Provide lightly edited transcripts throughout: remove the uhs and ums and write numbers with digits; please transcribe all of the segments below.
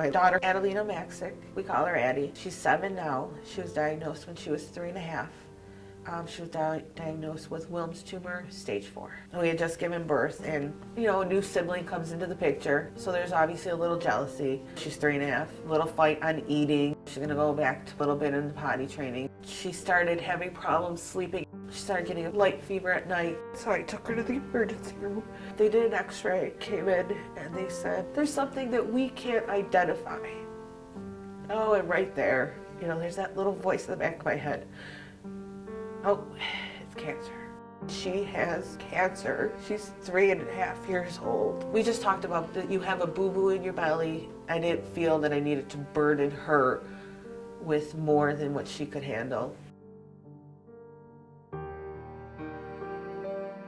my daughter, Addie, we call her Addie. She's 7 now. She was diagnosed when she was 3.5. She was diagnosed with Wilms tumor, stage 4. We had just given birth, and a new sibling comes into the picture, so there's obviously a little jealousy. She's 3.5, a little fight on eating. She's gonna go back to a little bit in the potty training. She started having problems sleeping. She started getting a light fever at night, so I took her to the emergency room. They did an x-ray, came in, and they said, there's something that we can't identify. Oh, and right there, there's that little voice in the back of my head. Oh, it's cancer. She has cancer. She's 3.5 years old. We just talked about that you have a boo-boo in your belly. I didn't feel that I needed to burden her with more than what she could handle.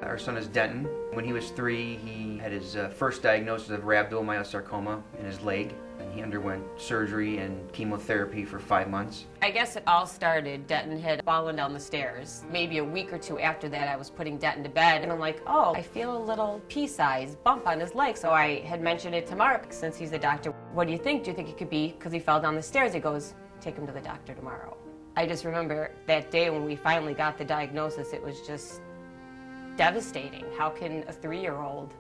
Our son is Denton. When he was 3, he had his first diagnosis of rhabdomyosarcoma in his leg, and he underwent surgery and chemotherapy for 5 months. I guess it all started, Denton had fallen down the stairs. Maybe a week or 2 after that, I was putting Denton to bed, and I'm like, oh, I feel a little pea-sized bump on his leg. So I had mentioned it to Mark, since he's a doctor. What do you think? Do you think it could be because he fell down the stairs? He goes, take him to the doctor tomorrow. I just remember that day when we finally got the diagnosis, it was just devastating. How can a 3-year-old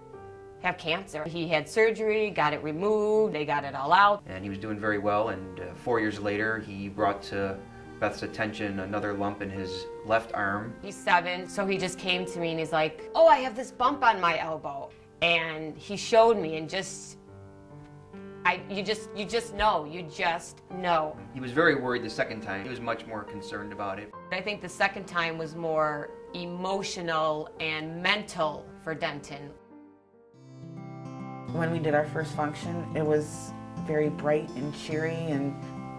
have cancer? He had surgery, got it removed, they got it all out. And he was doing very well, and 4 years later he brought to Beth's attention another lump in his left arm. He's 7, so he just came to me and he's like, oh, I have this bump on my elbow. And he showed me, and you just know. He was very worried the second time. He was much more concerned about it. I think the second time was more emotional and mental for Denton. When we did our first function, it was very bright and cheery, and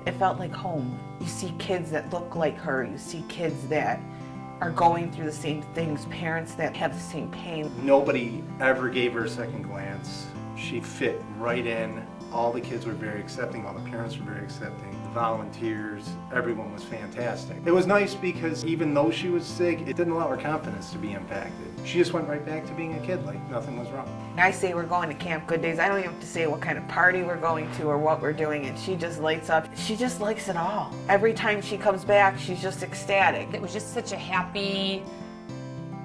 it felt like home. You see kids that look like her, you see kids that are going through the same things, parents that have the same pain. Nobody ever gave her a second glance. She fit right in. All the kids were very accepting, all the parents were very accepting. The volunteers, everyone was fantastic. It was nice because even though she was sick, it didn't allow her confidence to be impacted. She just went right back to being a kid like nothing was wrong. I say we're going to Camp Good Days. I don't even have to say what kind of party we're going to or what we're doing, and she just lights up. She just likes it all. Every time she comes back, she's just ecstatic. It was just such a happy,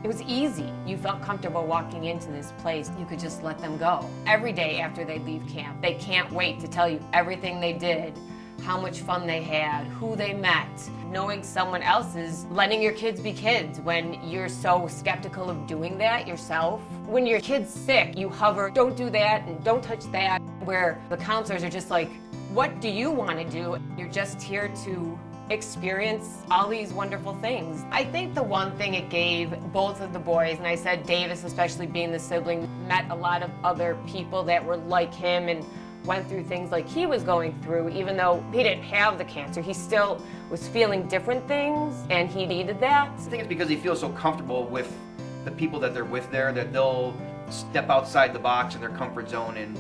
it was easy. You felt comfortable walking into this place. You could just let them go. Every day after they leave camp, they can't wait to tell you everything they did, how much fun they had, who they met. Knowing someone else is letting your kids be kids when you're so skeptical of doing that yourself. When your kid's sick, you hover, don't do that and don't touch that, where the counselors are just like, what do you want to do? You're just here to experience all these wonderful things. I think the one thing it gave both of the boys, and I said Davis especially being the sibling, met a lot of other people that were like him and went through things like he was going through. Even though he didn't have the cancer, he still was feeling different things, and he needed that. I think it's because he feels so comfortable with the people that they're with there that they'll step outside the box in their comfort zone and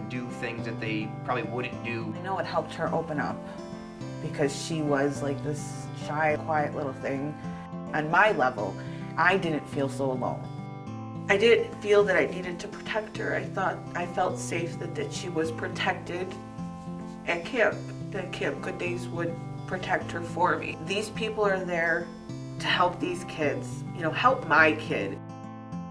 do things that they probably wouldn't do. I know it helped her open up, because she was like this shy, quiet little thing. On my level, I didn't feel so alone. I didn't feel that I needed to protect her. I felt safe that she was protected at camp, that Camp Good Days would protect her for me. These people are there to help these kids, help my kid.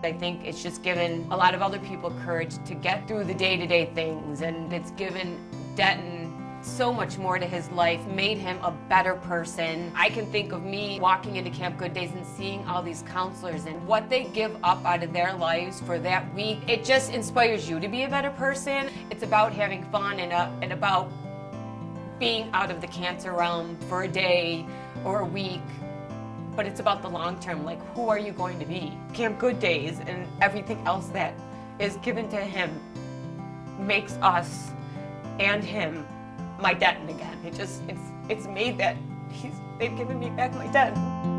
I think it's just given a lot of other people courage to get through the day-to-day things, and it's given Denton so much more to his life, made him a better person. I can think of me walking into Camp Good Days and seeing all these counselors and what they give up out of their lives for that week. It just inspires you to be a better person. It's about having fun and about being out of the cancer realm for a day or a week. But it's about the long term, like who are you going to be? Camp Good Days and everything else that is given to him makes us and him my Denton again. It's made that they've given me back my Denton.